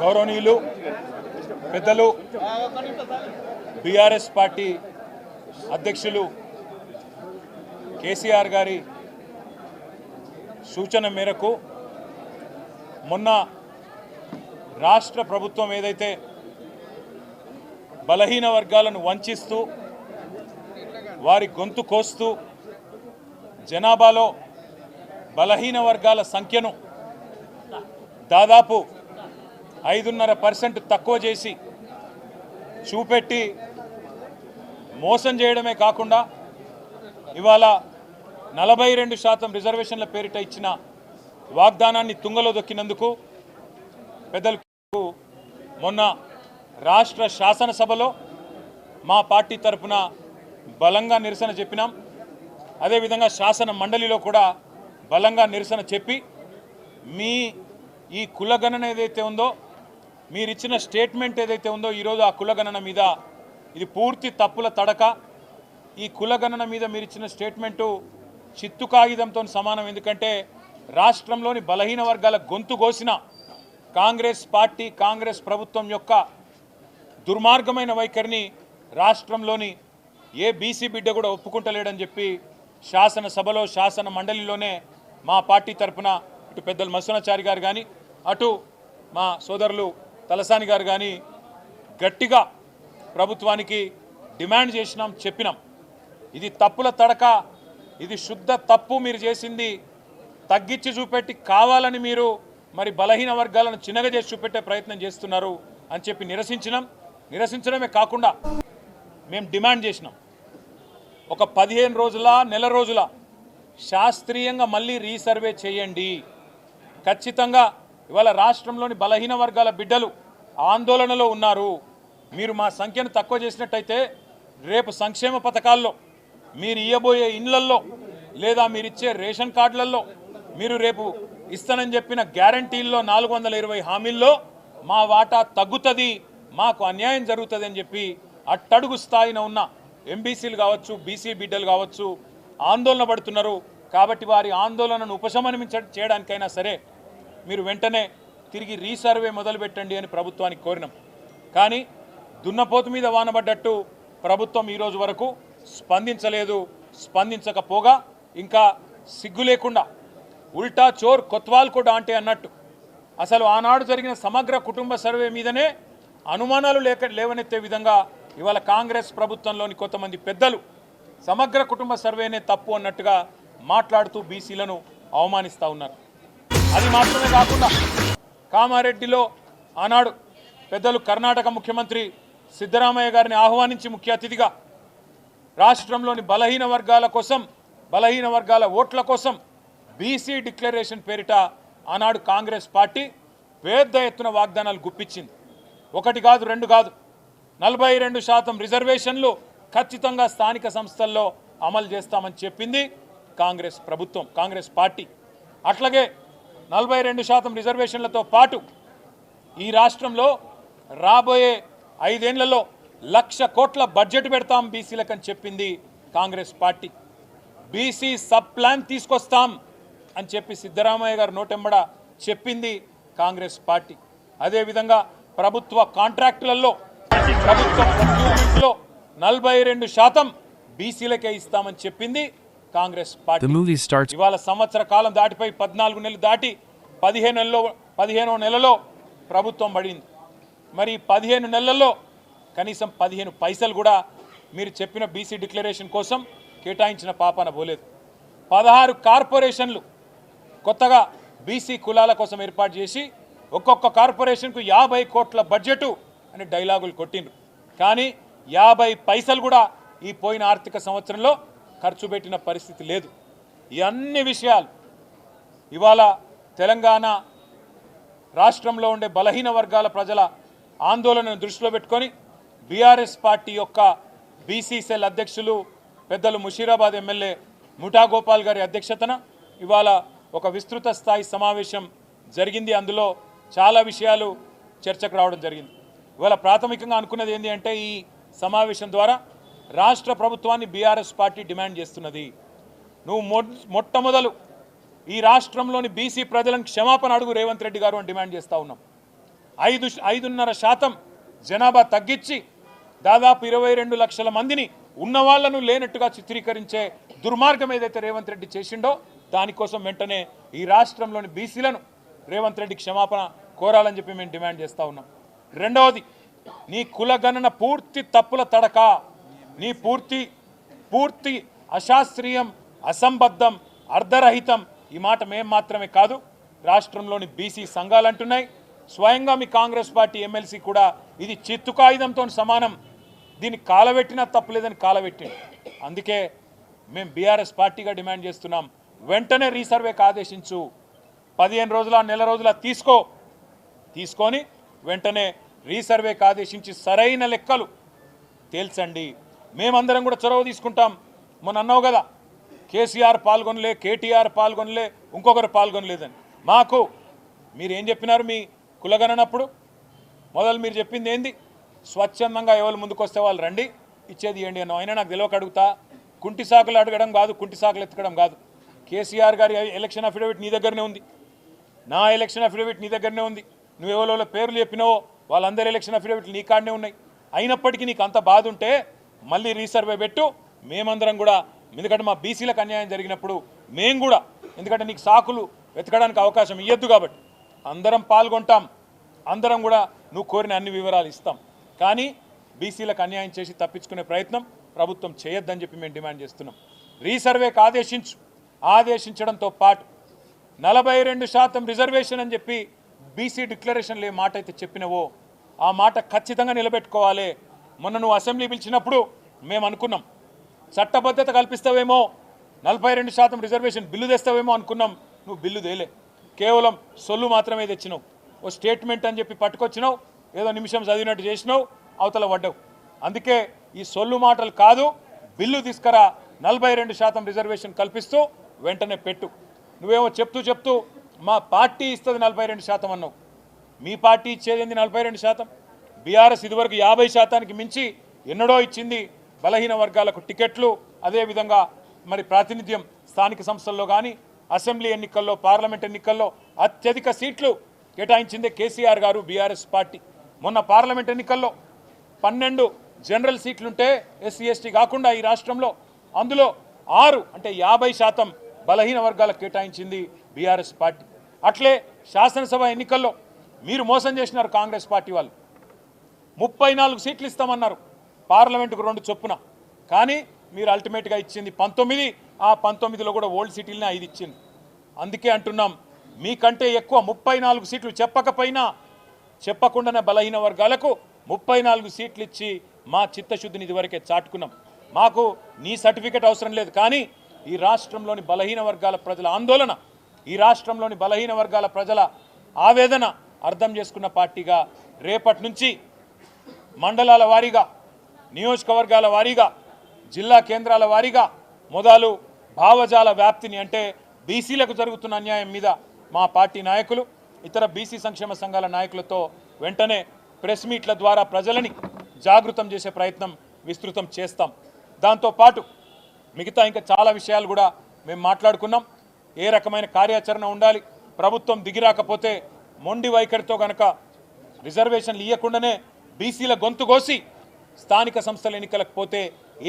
గౌరవనీయులు పెద్దలు BRS party అధ్యక్షులు కేసీఆర్ గారి సూచన మేరకు మొన్న రాష్ట్ర ప్రభుత్వం ఏదైతే బలహీన వర్గాలను వంచిస్తూ వారి గొంతు కోస్తూ జనాభాలో బలహీన వర్గాల సంఖ్యను దాదాపు 5.5% తక్కువ చేసి చూపెట్టి మోసం చేయడమే కాకుండా ఇవాళ 42% రిజర్వేషన్ల పేరిట ఇచ్చిన వాగ్దానాన్ని తుంగలో దొక్కినందుకు పెద్దలకు మొన్న రాష్ట్ర శాసనసభలో మా పార్టీ తరఫున బలంగా నిరసన చెప్పినాం. అదేవిధంగా శాసన మండలిలో కూడా బలంగా నిరసన చెప్పి మీ ఈ కులగణన ఏదైతే ఉందో మీరిచ్చిన స్టేట్మెంట్ ఏదైతే ఉందో ఈరోజు ఆ కులగణన మీద ఇది పూర్తి తప్పుల తడక. ఈ కులగణన మీద మీరిచ్చిన స్టేట్మెంటు చిత్తు కాగితంతో సమానం. ఎందుకంటే రాష్ట్రంలోని బలహీన వర్గాల గొంతు కోసిన కాంగ్రెస్ పార్టీ కాంగ్రెస్ ప్రభుత్వం యొక్క దుర్మార్గమైన వైఖరిని రాష్ట్రంలోని ఏ బీసీ బిడ్డ కూడా ఒప్పుకుంటలేడని చెప్పి శాసనసభలో శాసన మండలిలోనే మా పార్టీ తరఫున ఇటు పెద్దలు మత్స్యనాచారి గారు కానీ అటు మా సోదరులు తలసాని గారు కానీ గట్టిగా ప్రభుత్వానికి డిమాండ్ చేసినాం, చెప్పినాం. ఇది తప్పుల తడక, ఇది శుద్ధ తప్పు. మీరు చేసింది తగ్గించి చూపెట్టి కావాలని మీరు మరి బలహీన వర్గాలను చిన్నగా చేసి చూపెట్టే ప్రయత్నం చేస్తున్నారు అని చెప్పి నిరసించడమే కాకుండా మేము డిమాండ్ చేసినాం. ఒక 15 రోజుల నెల రోజుల శాస్త్రీయంగా మళ్ళీ రీసర్వే చేయండి. ఖచ్చితంగా ఇవాళ రాష్ట్రంలోని బలహీన వర్గాల బిడ్డలు ఆందోళనలో ఉన్నారు. మీరు మా సంఖ్యను తక్కువ చేసినట్టయితే రేపు సంక్షేమ పథకాల్లో మీరు ఇవ్వబోయే ఇండ్లల్లో లేదా మీరిచ్చే రేషన్ కార్డులలో మీరు రేపు ఇస్తానని చెప్పిన గ్యారంటీల్లో 420 హామీల్లో మా వాటా తగ్గుతుంది, మాకు అన్యాయం జరుగుతుంది అని చెప్పి అట్టడుగు స్థాయిన ఉన్న ఎంబీసీలు కావచ్చు బీసీ బిడ్డలు కావచ్చు ఆందోళన పడుతున్నారు. కాబట్టి వారి ఆందోళనను చేయడానికైనా సరే మీరు వెంటనే తిరిగి రీసర్వే మొదలుపెట్టండి అని ప్రభుత్వానికి కోరినాం. కానీ దున్నపోతు మీద వానబడ్డట్టు ప్రభుత్వం ఈరోజు వరకు స్పందించలేదు. స్పందించకపోగా ఇంకా సిగ్గు లేకుండా ఉల్టా చోర్ కొత్వాల్ కూడా అంటే అన్నట్టు అసలు ఆనాడు జరిగిన సమగ్ర కుటుంబ సర్వే మీదనే అనుమానాలు లేవనెత్తే విధంగా ఇవాళ కాంగ్రెస్ ప్రభుత్వంలోని కొంతమంది పెద్దలు సమగ్ర కుటుంబ సర్వేనే తప్పు అన్నట్టుగా మాట్లాడుతూ బీసీలను అవమానిస్తూ ఉన్నారు. అది మాత్రమే కాకుండా కామారెడ్డిలో ఆనాడు పెద్దలు కర్ణాటక ముఖ్యమంత్రి సిద్ధరామయ్య గారిని ఆహ్వానించి ముఖ్య అతిథిగా రాష్ట్రంలోని బలహీన వర్గాల ఓట్ల కోసం బీసీ డిక్లరేషన్ పేరిట ఆనాడు కాంగ్రెస్ పార్టీ పెద్ద ఎత్తున వాగ్దానాలు గుప్పించింది. 1 కాదు 2 కాదు 42% రిజర్వేషన్లు ఖచ్చితంగా స్థానిక సంస్థల్లో అమలు చేస్తామని చెప్పింది కాంగ్రెస్ ప్రభుత్వం కాంగ్రెస్ పార్టీ. అట్లాగే 42% రిజర్వేషన్లతో పాటు ఈ రాష్ట్రంలో రాబోయే 5 ఏళ్లలో 1,00,000 కోట్ల బడ్జెట్ పెడతాం బీసీలకు అని చెప్పింది Congress party. BC sub plan తీసుకొస్తాం అని చెప్పి సిద్ధరామయ్య గారు నోటెంబడ చెప్పింది కాంగ్రెస్ పార్టీ. అదేవిధంగా ప్రభుత్వ కాంట్రాక్టులలో ప్రభుత్వ ప్రొక్యూర్మెంట్లో 42% బీసీలకే ఇస్తామని చెప్పింది కాంగ్రెస్ పార్టీ. ఇవాళ సంవత్సర కాలం దాటిపోయి 14 నెలలు దాటి 15వ నెలలో ప్రభుత్వం పడింది. మరి 15 నెలల్లో కనీసం 15 పైసలు కూడా మీరు చెప్పిన బీసీ డిక్లరేషన్ కోసం కేటాయించిన పాపాన పోలేదు. 16 కార్పొరేషన్లు కొత్తగా బీసీ కులాల కోసం ఏర్పాటు చేసి ఒక్కొక్క కార్పొరేషన్కు 50 కోట్ల బడ్జెటు అని డైలాగులు కొట్టిండ్రు. కానీ 50 పైసలు కూడా ఈ పోయిన ఆర్థిక సంవత్సరంలో ఖర్చు పెట్టిన పరిస్థితి లేదు. ఈ అన్ని విషయాలు ఇవాళ తెలంగాణ రాష్ట్రంలో ఉండే బలహీన వర్గాల ప్రజల ఆందోళనను దృష్టిలో పెట్టుకొని బీఆర్ఎస్ పార్టీ యొక్క బీసీ సెల్ అధ్యక్షులు పెద్దలు ముషీరాబాద్ ఎమ్మెల్యే ముఠా గోపాల్ గారి అధ్యక్షతన ఇవాళ ఒక విస్తృత స్థాయి సమావేశం జరిగింది. అందులో చాలా విషయాలు చర్చకు రావడం జరిగింది. ఇవాళ ప్రాథమికంగా అనుకున్నది ఏంటి అంటే ఈ సమావేశం ద్వారా రాష్ట్ర ప్రభుత్వాన్ని బీఆర్ఎస్ పార్టీ డిమాండ్ చేస్తున్నది, నువ్వు మొట్టమొదలు ఈ రాష్ట్రంలోని బీసీ ప్రజలను క్షమాపణ అడుగు రేవంత్ రెడ్డి గారు అని డిమాండ్ చేస్తూ ఉన్నాం. 5.5% జనాభా తగ్గించి దాదాపు 22 లక్షల మందిని ఉన్నవాళ్లను లేనట్టుగా చిత్రీకరించే దుర్మార్గం ఏదైతే రేవంత్ రెడ్డి చేసిండో దానికోసం వెంటనే ఈ రాష్ట్రంలోని బీసీలను రేవంత్ రెడ్డి క్షమాపణ కోరాలని చెప్పి మేము డిమాండ్ చేస్తూ ఉన్నాం. రెండవది, నీ కులగణన పూర్తి తప్పుల తడక, నీ పూర్తి అశాస్త్రీయం, అసంబద్ధం, అర్ధరహితం. ఈ మాట మేం మాత్రమే కాదు, రాష్ట్రంలోని బీసీ సంఘాలు అంటున్నాయి. స్వయంగా మీ కాంగ్రెస్ పార్టీ ఎమ్మెల్సీ కూడా ఇది చిత్తు కాగితంతో సమానం, దీన్ని కాలబెట్టినా తప్పులేదని కాలబెట్టింది. అందుకే మేము బీఆర్ఎస్ పార్టీగా డిమాండ్ చేస్తున్నాం, వెంటనే రీసర్వేకి ఆదేశించు. 15 రోజుల నెల రోజుల తీసుకొని వెంటనే రీసర్వేకి ఆదేశించి సరైన లెక్కలు తేల్చండి. మేమందరం కూడా చొరవ తీసుకుంటాం. మొన్న అన్నావు కదా, కేసీఆర్ పాల్గొనలే, కేటీఆర్ పాల్గొనలే, ఇంకొకరు పాల్గొనలేదని. మాకు మీరేం చెప్పినారు మీ కులగణనప్పుడు? మొదలు మీరు చెప్పింది ఏంది? స్వచ్ఛందంగా ఎవరు ముందుకు వస్తే వాళ్ళు రండి, ఇచ్చేది ఏంటి అన్నావు. అయినా నాకు తెలియక అడుగుతా, కుంటి సాకులు అడగడం కాదు, కుంటి సాకులు ఎత్తకడం కాదు. కేసీఆర్ గారి ఎలక్షన్ అఫిడవిట్ నీ దగ్గరనే ఉంది, నా ఎలక్షన్ అఫిడవిట్ నీ దగ్గరనే ఉంది. నువ్వు ఎవరో పేర్లు చెప్పినావో వాళ్ళందరి ఎలక్షన్ అఫిడవిట్లు నీ కాడనే ఉన్నాయి. అయినప్పటికీ నీకు అంత బాధ ఉంటే మళ్ళీ రీసర్వే పెట్టు. మేమందరం కూడా, ఎందుకంటే మా బీసీలకు అన్యాయం జరిగినప్పుడు మేము కూడా, ఎందుకంటే నీకు సాకులు వెతకడానికి అవకాశం ఇవ్వద్దు కాబట్టి అందరం పాల్గొంటాం, అందరం కూడా నువ్వు కోరిన అన్ని వివరాలు ఇస్తాం. కానీ బీసీలకు అన్యాయం చేసి తప్పించుకునే ప్రయత్నం ప్రభుత్వం చేయొద్దని చెప్పి మేము డిమాండ్ చేస్తున్నాం. రీసర్వేకి ఆదేశించడంతో పాటు 42% రిజర్వేషన్ అని చెప్పి బీసీ డిక్లరేషన్లో ఏ మాట అయితే చెప్పినవో ఆ మాట ఖచ్చితంగా నిలబెట్టుకోవాలి. మొన్న నువ్వు అసెంబ్లీ పిలిచినప్పుడు మేము అనుకున్నాం, చట్టబద్ధత కల్పిస్తావేమో, 42% రిజర్వేషన్ బిల్లు తెస్తావేమో అనుకున్నాం. నువ్వు బిల్లు తేలే, కేవలం సొల్లు మాత్రమే తెచ్చినావు. ఓ స్టేట్మెంట్ అని చెప్పి పట్టుకొచ్చినావు, ఏదో నిమిషం చదివినట్టు చేసినావు, అవతల పడ్డావు. అందుకే ఈ సొల్లు మాటలు కాదు, బిల్లు తీసుకురా, 42% రిజర్వేషన్ కల్పిస్తూ వెంటనే పెట్టు. నువ్వేమో చెప్తూ మా పార్టీ ఇస్తుంది 42% అన్నావు. మీ పార్టీ ఇచ్చేది 42%? బీఆర్ఎస్ ఇదివరకు 50%కి మించి ఎన్నడో ఇచ్చింది బలహీన వర్గాలకు టికెట్లు, అదేవిధంగా మరి ప్రాతినిధ్యం స్థానిక సంస్థల్లో కానీ అసెంబ్లీ ఎన్నికల్లో, పార్లమెంట్ ఎన్నికల్లో అత్యధిక సీట్లు కేటాయించిందే కేసీఆర్ గారు, బీఆర్ఎస్ పార్టీ. మొన్న పార్లమెంట్ ఎన్నికల్లో 12 జనరల్ సీట్లుంటే ఎస్సీ ఎస్టీ కాకుండా ఈ రాష్ట్రంలో, అందులో 6 అంటే 50% బలహీన వర్గాలకు కేటాయించింది బీఆర్ఎస్ పార్టీ. అట్లే శాసనసభ ఎన్నికల్లో మీరు మోసం చేసినారు కాంగ్రెస్ పార్టీ వాళ్ళు. 34 సీట్లు ఇస్తామన్నారు, పార్లమెంటుకు 2 చొప్పున. కానీ మీరు అల్టిమేట్గా ఇచ్చింది 19. ఆ 19లో కూడా ఓల్డ్ సిటీలనే 5 ఇచ్చింది. అందుకే అంటున్నాం, మీకంటే ఎక్కువ 34 సీట్లు చెప్పకుండానే బలహీన వర్గాలకు 34 సీట్లు ఇచ్చి మా చిత్తశుద్ధిని ఇదివరకే చాటుకున్నాం. మాకు నీ సర్టిఫికెట్ అవసరం లేదు. కానీ ఈ రాష్ట్రంలోని బలహీన వర్గాల ప్రజల ఆందోళన, ఈ రాష్ట్రంలోని బలహీన వర్గాల ప్రజల ఆవేదన అర్థం చేసుకున్న పార్టీగా రేపటి నుంచి మండలాల వారీగా, నియోజకవర్గాల వారీగా, జిల్లా కేంద్రాల వారీగా మొదలు భావజాల వ్యాప్తిని, అంటే బీసీలకు జరుగుతున్న అన్యాయం మీద మా పార్టీ నాయకులు, ఇతర బీసీ సంక్షేమ సంఘాల నాయకులతో వెంటనే ప్రెస్ మీట్ల ద్వారా ప్రజలని జాగృతం చేసే ప్రయత్నం విస్తృతం చేస్తాం. దాంతోపాటు మిగతా ఇంకా చాలా విషయాలు కూడా మేము మాట్లాడుకున్నాం. ఏ రకమైన కార్యాచరణ ఉండాలి, ప్రభుత్వం దిగిరాకపోతే మొండి వైఖరితో కనుక రిజర్వేషన్లు ఇవ్వకుండానే బీసీల గొంతు కోసి స్థానిక సంస్థల ఎన్నికలకు పోతే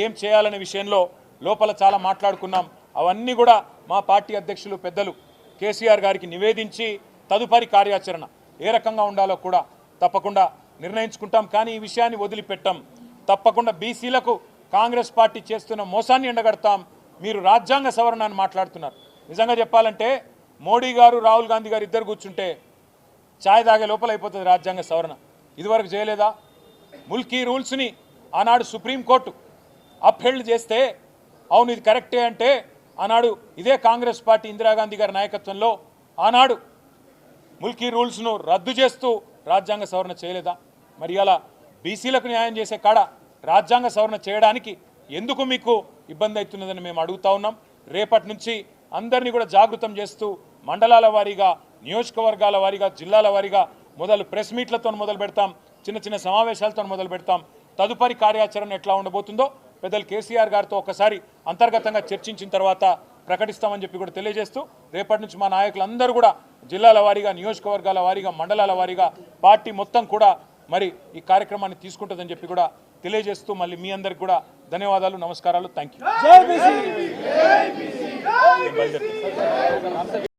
ఏం చేయాలనే విషయంలో లోపల చాలా మాట్లాడుకున్నాం. అవన్నీ కూడా మా పార్టీ అధ్యక్షులు పెద్దలు కేసీఆర్ గారికి నివేదించి తదుపరి కార్యాచరణ ఏ రకంగా ఉండాలో కూడా తప్పకుండా నిర్ణయించుకుంటాం. కానీ ఈ విషయాన్ని వదిలిపెట్టాం. తప్పకుండా బీసీలకు కాంగ్రెస్ పార్టీ చేస్తున్న మోసాన్ని ఎండగడతాం. మీరు రాజ్యాంగ సవరణ అని మాట్లాడుతున్నారు. నిజంగా చెప్పాలంటే మోడీ గారు, రాహుల్ గాంధీ గారు ఇద్దరు కూర్చుంటే ఛాయ్ తాగే లోపల అయిపోతుంది రాజ్యాంగ సవరణ. ఇదివరకు చేయలేదా? ముల్కీ రూల్స్ని ఆనాడు సుప్రీంకోర్టు అప్హెల్డ్ చేస్తే అవును ఇది కరెక్టే అంటే ఆనాడు ఇదే కాంగ్రెస్ పార్టీ ఇందిరాగాంధీ గారి నాయకత్వంలో ఆనాడు ముల్కీ రూల్స్ను రద్దు చేస్తూ రాజ్యాంగ సవరణ చేయలేదా? మరి అలా బీసీలకు న్యాయం చేసే కాడ రాజ్యాంగ సవరణ చేయడానికి ఎందుకు మీకు ఇబ్బంది అవుతున్నదని మేము అడుగుతా ఉన్నాం. రేపటి నుంచి అందరినీ కూడా జాగృతం చేస్తూ మండలాల వారీగా, నియోజకవర్గాల వారీగా, జిల్లాల వారీగా మొదలు ప్రెస్ మీట్లతో మొదలు పెడతాం, చిన్న చిన్న సమావేశాలతో మొదలు పెడతాం. తదుపరి కార్యాచరణ ఎట్లా ఉండబోతుందో పెద్దలు కేసీఆర్ గారితో ఒకసారి అంతర్గతంగా చర్చించిన తర్వాత ప్రకటిస్తామని చెప్పి కూడా తెలియజేస్తూ రేపటి నుంచి మా నాయకులందరూ కూడా జిల్లాల వారీగా నియోజకవర్గాల వారీగా మండలాల వారీగా పార్టీ మొత్తం కూడా మరి ఈ కార్యక్రమాన్ని తీసుకుంటుందని చెప్పి కూడా తెలియజేస్తూ మళ్ళీ మీ అందరికి కూడా ధన్యవాదాలు నమస్కారాలు థ్యాంక్ యూ